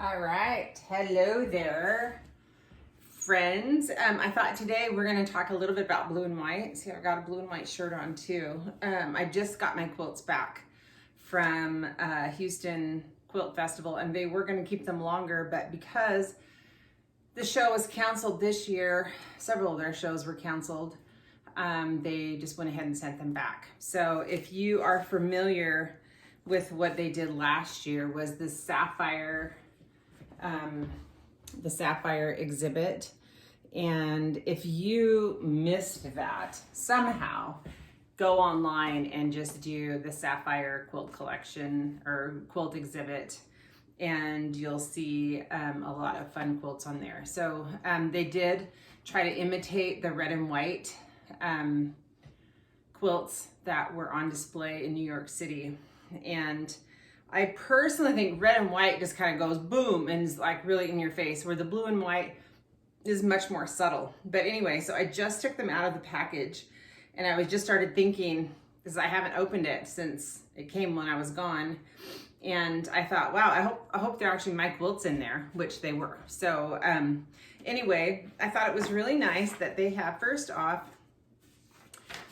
All right, hello there, friends. I thought today we're going to talk a little bit about blue and white. See, I got a blue and white shirt on too. I just got my quilts back from Houston Quilt Festival, and they were going to keep them longer, but because the show was canceled this year, several of their shows were canceled, they just went ahead and sent them back. So if you are familiar with what they did last year, was the Sapphire exhibit. And if you missed that, somehow go online and just do the Sapphire quilt collection or quilt exhibit, and you'll see a lot of fun quilts on there. So they did try to imitate the red and white quilts that were on display in New York City. And I personally think red and white just kind of goes boom and is like really in your face, where the blue and white is much more subtle. But anyway, so I just took them out of the package, and I just started thinking, because I haven't opened it since it came when I was gone, and I thought, wow, I hope they're actually my quilts in there, which they were. So anyway, I thought it was really nice that they have, first off,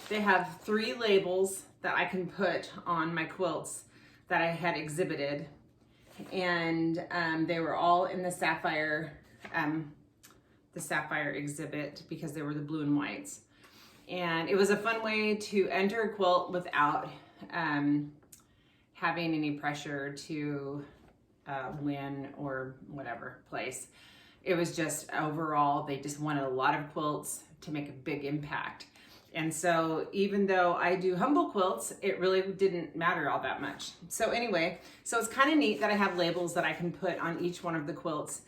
they have 3 labels that I can put on my quilts that I had exhibited, and they were all in the Sapphire exhibit because they were the blue and whites. And it was a fun way to enter a quilt without having any pressure to win or whatever place. It was just overall, they just wanted a lot of quilts to make a big impact. And so even though I do humble quilts, it really didn't matter all that much. So anyway, so it's kind of neat that I have labels that I can put on each one of the quilts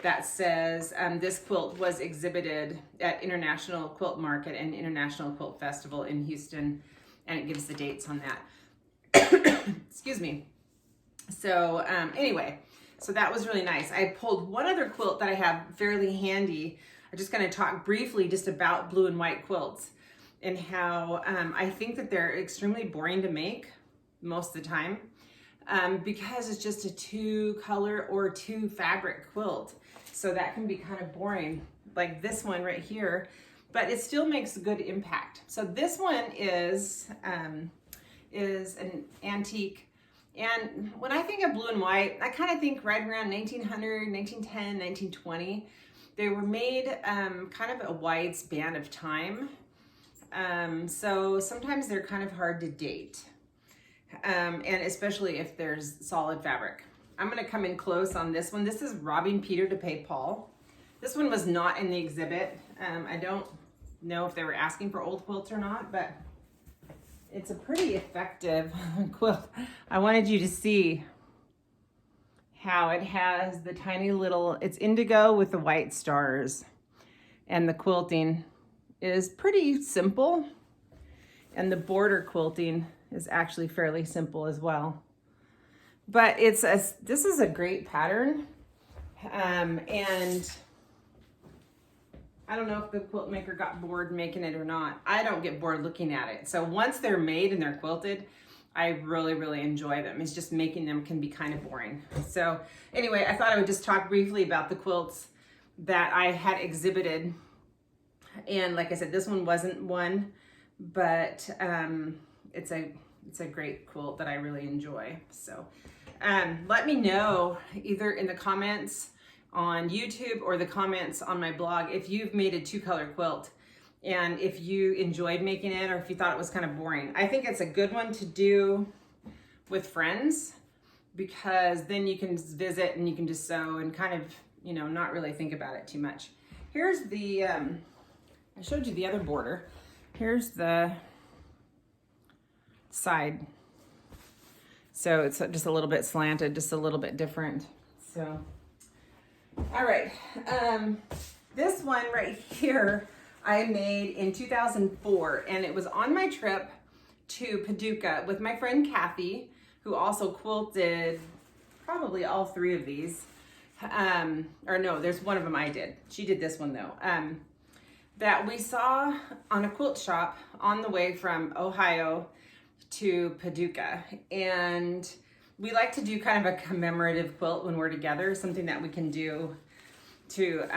that says this quilt was exhibited at International Quilt Market and International Quilt Festival in Houston, and it gives the dates on that. Excuse me. So anyway, so that was really nice. I pulled one other quilt that I have fairly handy. I'm just going to talk briefly just about blue and white quilts, and how I think that they're extremely boring to make most of the time because it's just a 2-color or 2-fabric quilt. So that can be kind of boring, like this one right here, but it still makes a good impact. So this one is an antique. And when I think of blue and white, I kind of think right around 1900, 1910, 1920. They were made kind of a wide span of time. So sometimes they're kind of hard to date, and especially if there's solid fabric. I'm going to come in close on this one. This is Robbing Peter to Pay Paul. This one was not in the exhibit. I don't know if they were asking for old quilts or not, but it's a pretty effective quilt. I wanted you to see how it has the tiny little, it's indigo with the white stars, and the quilting is pretty simple, and the border quilting is actually fairly simple as well. But this is a great pattern, and I don't know if the quilt maker got bored making it or not. I don't get bored looking at it. So once they're made and they're quilted, I really enjoy them. It's just making them can be kind of boring. So anyway, I thought I would just talk briefly about the quilts that I had exhibited. And like I said, this one wasn't one, but it's a great quilt that I really enjoy. So let me know either in the comments on YouTube or the comments on my blog if you've made a 2-color quilt, and if you enjoyed making it or if you thought it was kind of boring. I think it's a good one to do with friends, because then you can visit and you can just sew and kind of, you know, not really think about it too much. Here's the I showed you the other border. Here's the side. So it's just a little bit slanted, just a little bit different. So, all right. This one right here I made in 2004, and it was on my trip to Paducah with my friend Kathy, who also quilted probably all 3 of these. Or no, there's one of them I did. She did this one though. That we saw on a quilt shop on the way from Ohio to Paducah. And we like to do kind of a commemorative quilt when we're together, something that we can do to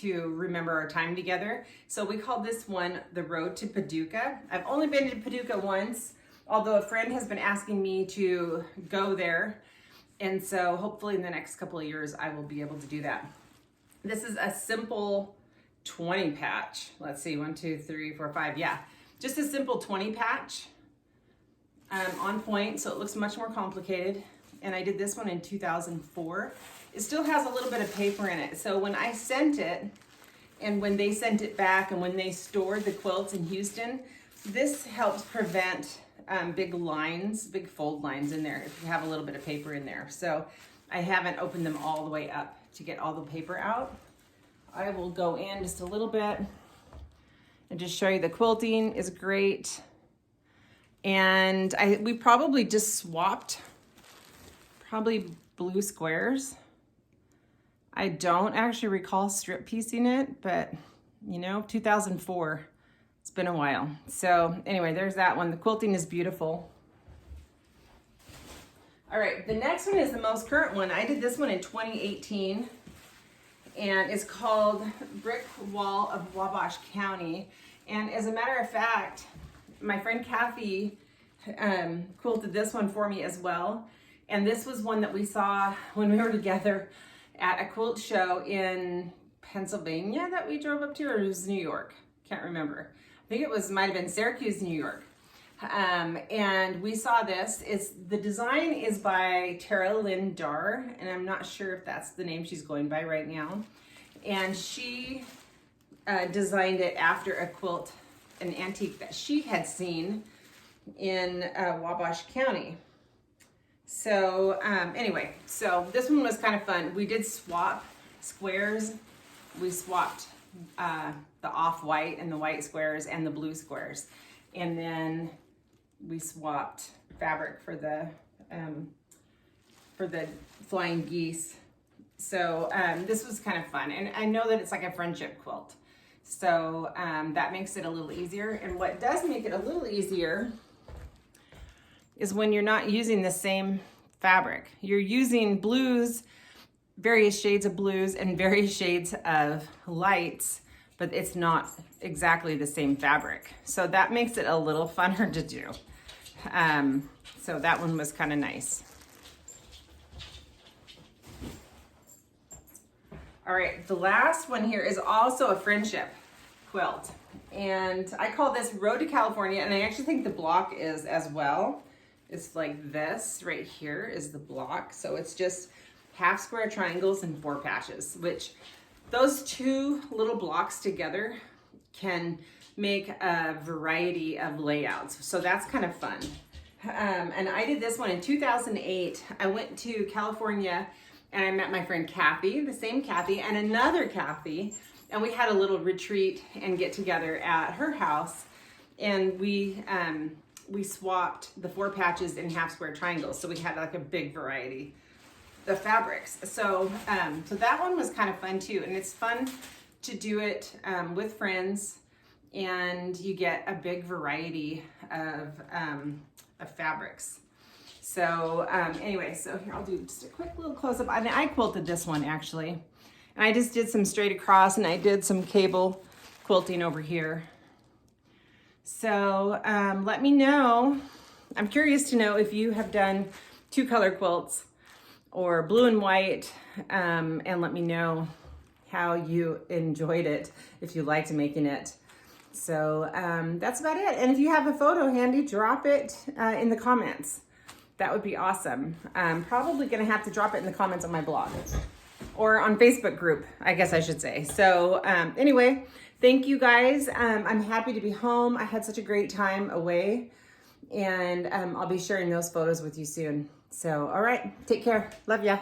remember our time together. So we call this one The Road to Paducah. I've only been to Paducah once, although a friend has been asking me to go there. And so hopefully in the next couple of years, I will be able to do that. This is a simple 20 patch. Let's see, 1, 2, 3, 4, 5. Yeah, just a simple 20 patch on point. So it looks much more complicated. And I did this one in 2004. It still has a little bit of paper in it. So when I sent it, and when they sent it back, and when they stored the quilts in Houston, this helps prevent big lines, big fold lines in there if you have a little bit of paper in there. So I haven't opened them all the way up to get all the paper out. I will go in just a little bit and just show you the quilting is great. And we probably just swapped probably blue squares. I don't actually recall strip piecing it, but you know, 2004, it's been a while. So anyway, there's that one. The quilting is beautiful. All right, the next one is the most current one. I did this one in 2018, and it's called Brick Wall of Wabash County. And as a matter of fact, my friend Kathy quilted this one for me as well. And this was one that we saw when we were together at a quilt show in Pennsylvania that we drove up to, or it was New York. Can't remember. I think it might have been Syracuse, New York. And we saw this. The design is by Tara Lynn Darr, and I'm not sure if that's the name she's going by right now. And she designed it after a quilt, an antique that she had seen in Wabash County. So anyway, so this one was kind of fun. We did swap squares. We swapped the off-white and the white squares and the blue squares. And then we swapped fabric for the flying geese. So this was kind of fun. And I know that it's like a friendship quilt. So that makes it a little easier. And what does make it a little easier is when you're not using the same fabric. You're using blues, various shades of blues and various shades of lights, but it's not exactly the same fabric. So that makes it a little funner to do. So that one was kind of nice. All right, the last one here is also a friendship quilt. And I call this Road to California, and I actually think the block is as well. It's like this right here is the block. So it's just half square triangles and 4 patches, which those 2 little blocks together can make a variety of layouts. So that's kind of fun. And I did this one in 2008. I went to California and I met my friend Kathy, the same Kathy, and another Kathy. And we had a little retreat and get together at her house. And we swapped the 4 patches in half square triangles. So we had like a big variety of fabrics. So, so that one was kind of fun too. And it's fun to do it with friends, and you get a big variety of fabrics. So anyway, so here I'll do just a quick little close up. I quilted this one actually. And I just did some straight across, and I did some cable quilting over here. So let me know. I'm curious to know if you have done 2-color quilts or blue and white, and let me know how you enjoyed it, if you liked making it. So that's about it. And if you have a photo handy, drop it in the comments. That would be awesome. I'm probably gonna have to drop it in the comments on my blog or on Facebook group, I guess I should say. So anyway, thank you guys. I'm happy to be home. I had such a great time away, and I'll be sharing those photos with you soon. So, all right, take care. Love ya.